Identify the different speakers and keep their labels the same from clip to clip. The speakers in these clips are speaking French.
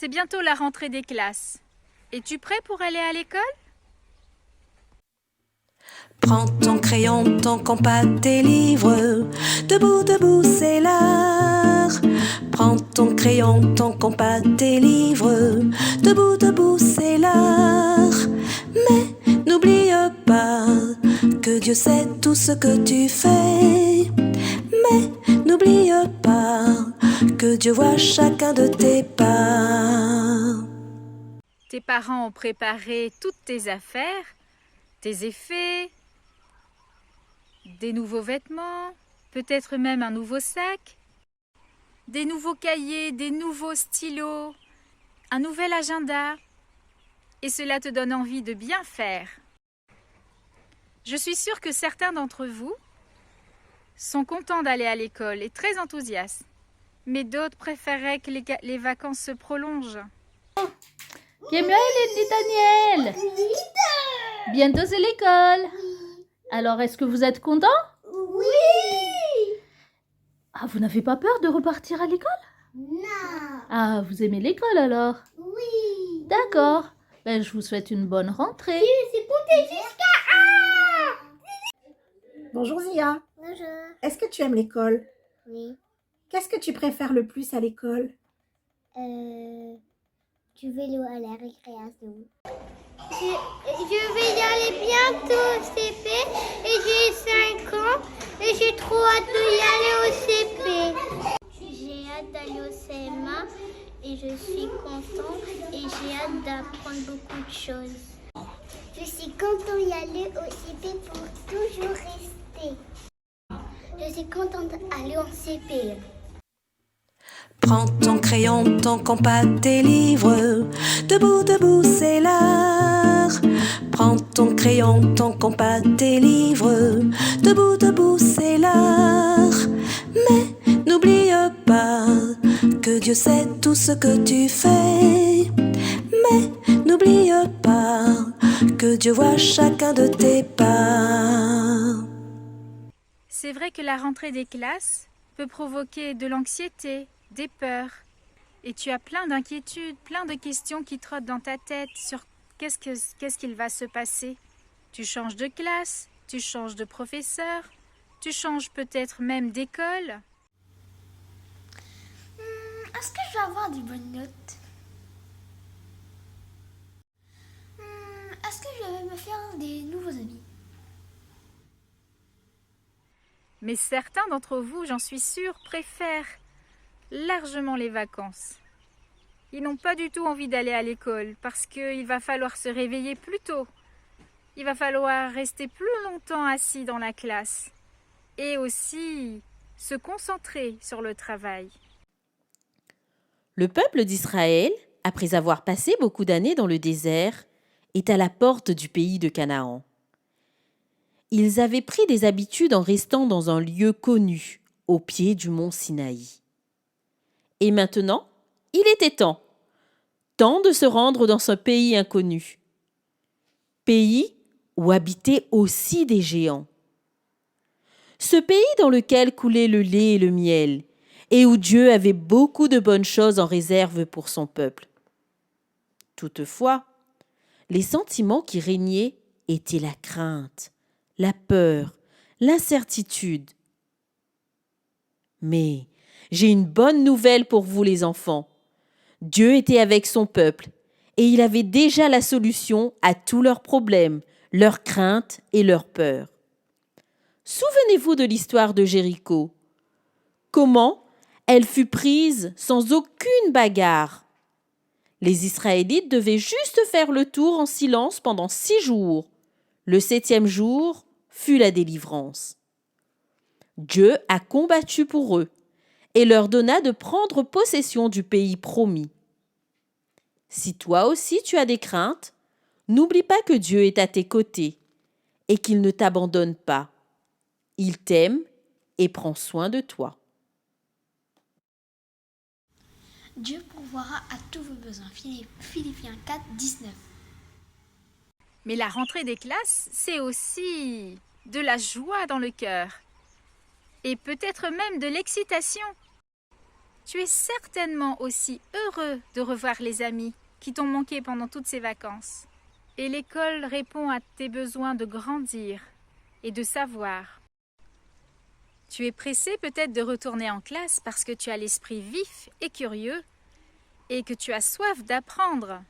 Speaker 1: C'est bientôt la rentrée des classes. Es-tu prêt pour aller à l'école?
Speaker 2: Prends ton crayon, ton compas, tes livres. Debout, debout, c'est l'heure. Prends ton crayon, ton compas, tes livres. Debout, debout, c'est l'heure. Mais n'oublie pas que Dieu sait tout ce que tu fais. Mais n'oublie pas que Dieu voit chacun de tes pas.
Speaker 1: Tes parents ont préparé toutes tes affaires, tes effets, des nouveaux vêtements, peut-être même un nouveau sac, des nouveaux cahiers, des nouveaux stylos, un nouvel agenda. Et cela te donne envie de bien faire. Je suis sûre que certains d'entre vous sont contents d'aller à l'école et très enthousiastes. Mais d'autres préféreraient que les vacances se prolongent.
Speaker 3: Kemuel et Daniel, bientôt c'est l'école. Alors, est-ce que vous êtes contents?
Speaker 4: Oui.
Speaker 3: Ah, vous n'avez pas peur de repartir à l'école?
Speaker 4: Non.
Speaker 3: Ah, vous aimez l'école alors?
Speaker 4: Oui.
Speaker 3: D'accord. Ben, je vous souhaite une bonne rentrée.
Speaker 4: C'est compté jusqu'à
Speaker 5: Bonjour Zia,
Speaker 4: Bonjour.
Speaker 5: est-ce que tu aimes l'école?
Speaker 4: Oui.
Speaker 5: Qu'est-ce que tu préfères le plus à l'école?
Speaker 4: Du vélo à la récréation. Je vais y aller bientôt au CP et j'ai 5 ans et j'ai trop hâte d'y aller au CP. J'ai hâte d'aller au CM1 et je suis contente et j'ai hâte d'apprendre beaucoup de choses. Je suis contente d'y aller au CP pour toujours rester. Je suis contente d'aller au CP.
Speaker 2: Prends ton crayon, ton compas, tes livres. Debout, debout, c'est l'heure. Prends ton crayon, ton compas, tes livres. Debout, debout, c'est l'heure. Mais n'oublie pas que Dieu sait tout ce que tu fais. Mais n'oublie pas que Dieu voit chacun de tes pas.
Speaker 1: C'est vrai que la rentrée des classes peut provoquer de l'anxiété, des peurs. Et tu as plein d'inquiétudes, plein de questions qui trottent dans ta tête sur qu'est-ce qu'il va se passer. Tu changes de classe, tu changes de professeur, tu changes peut-être même d'école.
Speaker 4: Est-ce que je vais avoir des bonnes notes? Est-ce que je vais me faire des nouveaux amis?
Speaker 1: Mais certains d'entre vous, j'en suis sûre, préfèrent largement les vacances. Ils n'ont pas du tout envie d'aller à l'école parce qu'il va falloir se réveiller plus tôt. Il va falloir rester plus longtemps assis dans la classe et aussi se concentrer sur le travail.
Speaker 6: Le peuple d'Israël, après avoir passé beaucoup d'années dans le désert, est à la porte du pays de Canaan. Ils avaient pris des habitudes en restant dans un lieu connu, au pied du mont Sinaï. Et maintenant, il était temps de se rendre dans ce pays inconnu. Pays où habitaient aussi des géants. Ce pays dans lequel coulait le lait et le miel, et où Dieu avait beaucoup de bonnes choses en réserve pour son peuple. Toutefois, les sentiments qui régnaient étaient la crainte, la peur, l'incertitude. Mais j'ai une bonne nouvelle pour vous les enfants. Dieu était avec son peuple et il avait déjà la solution à tous leurs problèmes, leurs craintes et leurs peurs. Souvenez-vous de l'histoire de Jéricho. Comment elle fut prise sans aucune bagarre. Les Israélites devaient juste faire le tour en silence pendant 6 jours. Le 7e jour fut la délivrance. Dieu a combattu pour eux et leur donna de prendre possession du pays promis. Si toi aussi tu as des craintes, n'oublie pas que Dieu est à tes côtés et qu'il ne t'abandonne pas. Il t'aime et prend soin de toi.
Speaker 4: Dieu pourvoira à tous vos besoins. Philippiens 4, 19.
Speaker 1: Mais la rentrée des classes, c'est aussi de la joie dans le cœur et peut-être même de l'excitation. Tu es certainement aussi heureux de revoir les amis qui t'ont manqué pendant toutes ces vacances. Et l'école répond à tes besoins de grandir et de savoir. Tu es pressé peut-être de retourner en classe parce que tu as l'esprit vif et curieux et que tu as soif d'apprendre,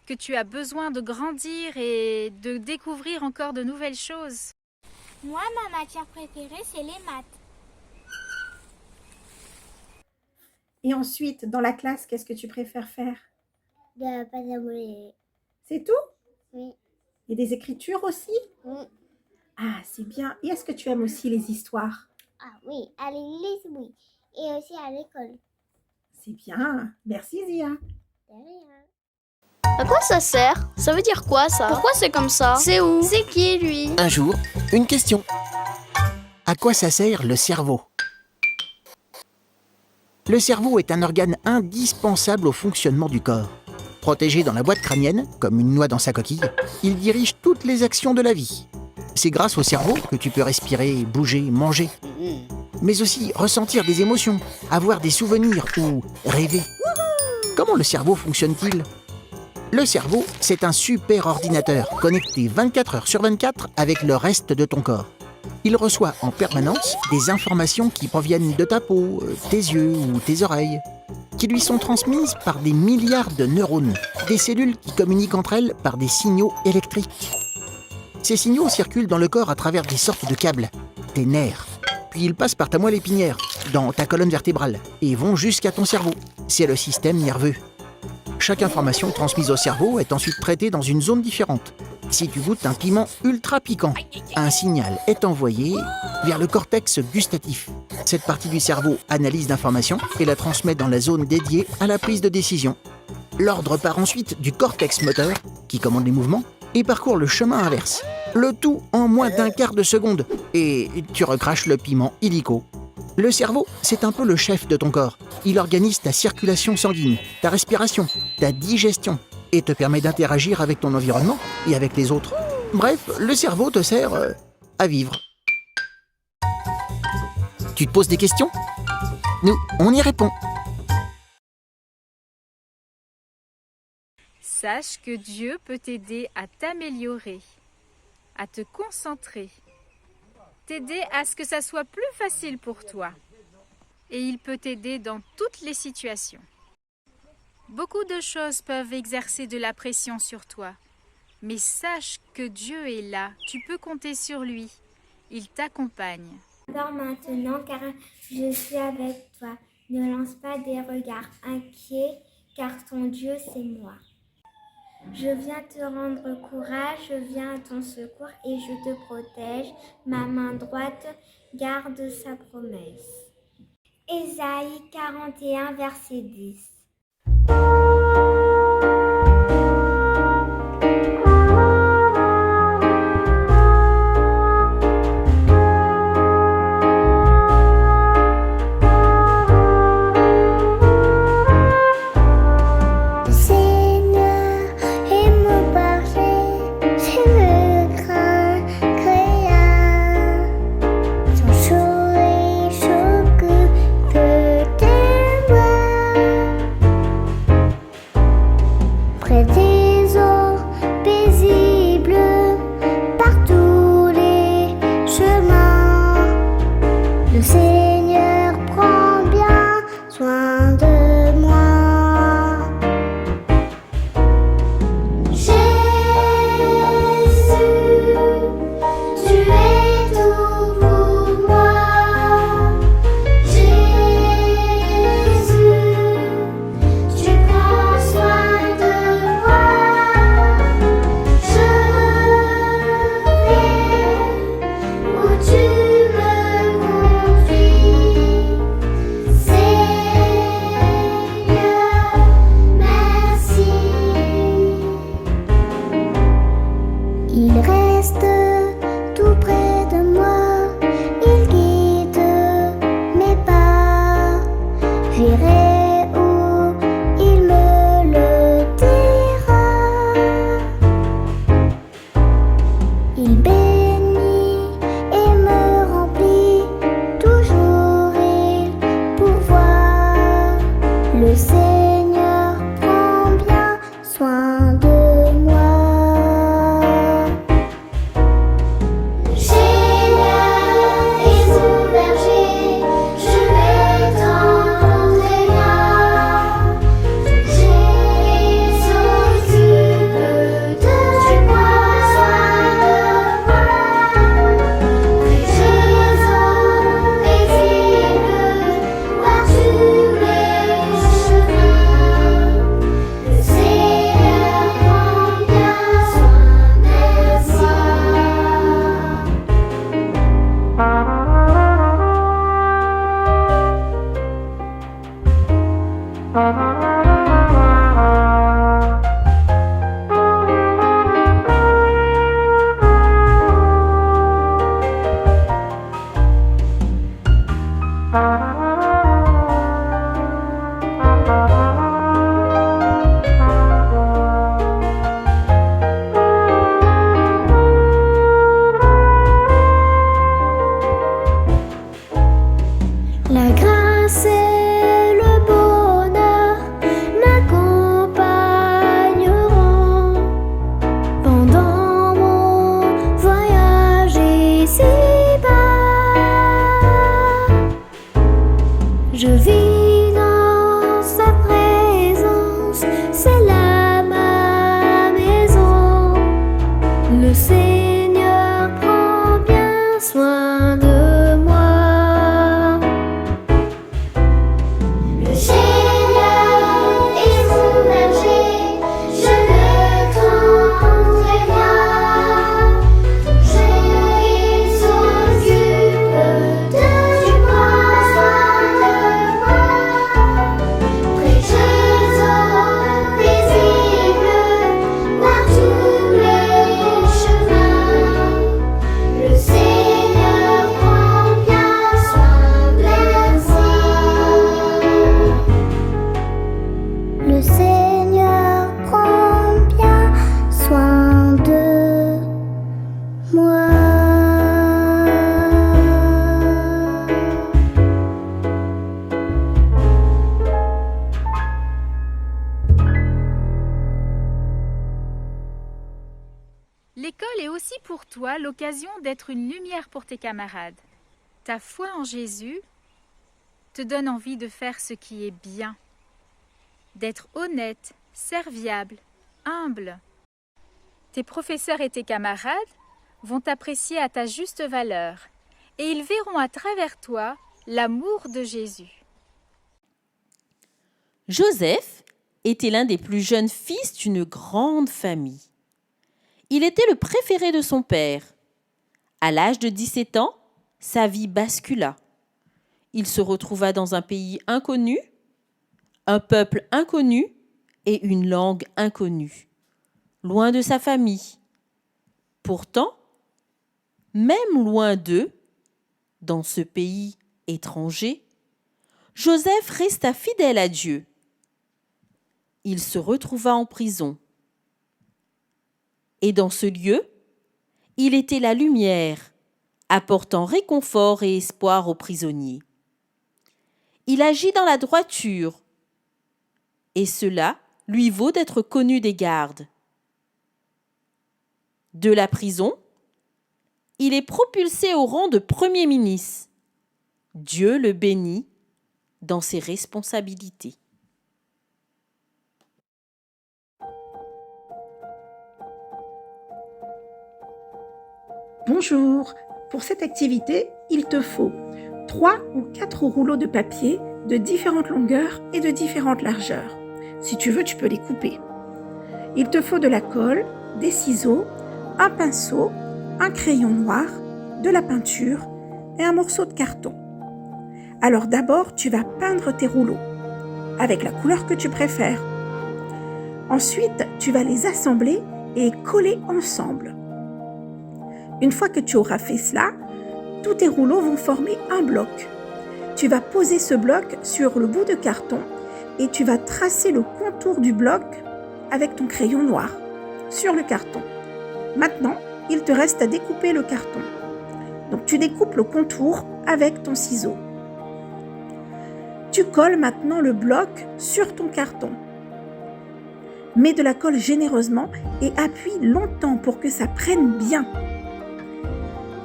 Speaker 1: que tu as besoin de grandir et de découvrir encore de nouvelles choses.
Speaker 4: Moi, ma matière préférée, c'est les maths.
Speaker 5: Et ensuite, dans la classe, qu'est-ce que tu préfères faire?
Speaker 4: De pas d'abonner.
Speaker 5: C'est tout?
Speaker 4: Oui.
Speaker 5: Et des écritures aussi?
Speaker 4: Oui.
Speaker 5: Ah, c'est bien. Et est-ce que tu aimes aussi les histoires?
Speaker 4: Ah oui, à l'église, oui. Et aussi à l'école.
Speaker 5: C'est bien. Merci, Zia.
Speaker 4: De rien.
Speaker 7: À quoi ça sert? Ça veut dire quoi ça? Pourquoi c'est comme ça? C'est où? C'est qui lui?
Speaker 8: Un jour, une question. À quoi ça sert le cerveau? Le cerveau est un organe indispensable au fonctionnement du corps. Protégé dans la boîte crânienne, comme une noix dans sa coquille, il dirige toutes les actions de la vie. C'est grâce au cerveau que tu peux respirer, bouger, manger, mais aussi ressentir des émotions, avoir des souvenirs ou rêver. Comment le cerveau fonctionne-t-il? Le cerveau, c'est un super ordinateur connecté 24 heures sur 24 avec le reste de ton corps. Il reçoit en permanence des informations qui proviennent de ta peau, tes yeux ou tes oreilles, qui lui sont transmises par des milliards de neurones, des cellules qui communiquent entre elles par des signaux électriques. Ces signaux circulent dans le corps à travers des sortes de câbles, tes nerfs. Puis ils passent par ta moelle épinière, dans ta colonne vertébrale, et vont jusqu'à ton cerveau. C'est le système nerveux. Chaque information transmise au cerveau est ensuite traitée dans une zone différente. Si tu goûtes un piment ultra piquant, un signal est envoyé vers le cortex gustatif. Cette partie du cerveau analyse l'information et la transmet dans la zone dédiée à la prise de décision. L'ordre part ensuite du cortex moteur, qui commande les mouvements, et parcourt le chemin inverse. Le tout en moins d'un quart de seconde. Et tu recraches le piment illico. Le cerveau, c'est un peu le chef de ton corps. Il organise ta circulation sanguine, ta respiration, ta digestion, et te permet d'interagir avec ton environnement et avec les autres. Bref, le cerveau te sert à vivre. Tu te poses des questions? Nous, on y répond.
Speaker 1: Sache que Dieu peut t'aider à t'améliorer, à te concentrer, t'aider à ce que ça soit plus facile pour toi. Et il peut t'aider dans toutes les situations. Beaucoup de choses peuvent exercer de la pression sur toi, mais sache que Dieu est là, tu peux compter sur lui, il t'accompagne.
Speaker 4: Alors maintenant, car je suis avec toi, ne lance pas des regards inquiets, car ton Dieu, c'est moi. Je viens te rendre courage, je viens à ton secours et je te protège. Ma main droite garde sa promesse. Ésaïe 41, verset 10. Je vis dans sa présence, c'est là ma maison. Le Seigneur prend bien soin de moi. Le Seigneur est mon berger, je le crains très bien. Il s'occupe du prend soin de moi. Prêcheuse eaux paisibles par tous les chemins. Le Seigneur prend bien soin de moi. Le Seigneur prend bien soin de moi.
Speaker 1: L'école est aussi pour toi l'occasion d'être une lumière pour tes camarades. Ta foi en Jésus te donne envie de faire ce qui est bien, d'être honnête, serviable, humble. Tes professeurs et tes camarades vont t'apprécier à ta juste valeur et ils verront à travers toi l'amour de Jésus.
Speaker 6: Joseph était l'un des plus jeunes fils d'une grande famille. Il était le préféré de son père. À l'âge de 17 ans, sa vie bascula. Il se retrouva dans un pays inconnu, un peuple inconnu et une langue inconnue, loin de sa famille. Pourtant, même loin d'eux, dans ce pays étranger, Joseph resta fidèle à Dieu. Il se retrouva en prison. Et dans ce lieu, il était la lumière, apportant réconfort et espoir aux prisonniers. Il agit dans la droiture, et cela lui vaut d'être connu des gardes. De la prison, il est propulsé au rang de Premier ministre. Dieu le bénit dans ses responsabilités.
Speaker 5: Bonjour. Pour cette activité, il te faut 3 ou 4 rouleaux de papier de différentes longueurs et de différentes largeurs. Si tu veux, tu peux les couper. Il te faut de la colle, des ciseaux, un pinceau, un crayon noir, de la peinture et un morceau de carton. Alors d'abord, tu vas peindre tes rouleaux avec la couleur que tu préfères. Ensuite, tu vas les assembler et coller ensemble. Une fois que tu auras fait cela, tous tes rouleaux vont former un bloc. Tu vas poser ce bloc sur le bout de carton et tu vas tracer le contour du bloc avec ton crayon noir sur le carton. Maintenant, il te reste à découper le carton. Donc tu découpes le contour avec ton ciseau. Tu colles maintenant le bloc sur ton carton. Mets de la colle généreusement et appuie longtemps pour que ça prenne bien.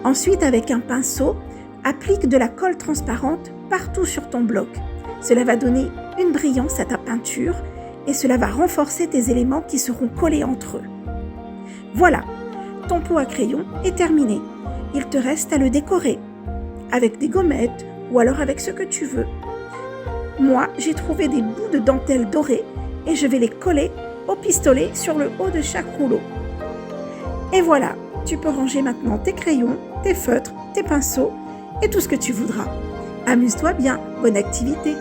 Speaker 5: Ensuite, avec un pinceau, applique de la colle transparente partout sur ton bloc. Cela va donner une brillance à ta peinture et cela va renforcer tes éléments qui seront collés entre eux. Voilà, ton pot à crayon est terminé. Il te reste à le décorer avec des gommettes ou alors avec ce que tu veux. Moi, j'ai trouvé des bouts de dentelle dorée et je vais les coller au pistolet sur le haut de chaque rouleau. Et voilà, tu peux ranger maintenant tes crayons, tes feutres, tes pinceaux et tout ce que tu voudras. Amuse-toi bien, bonne activité!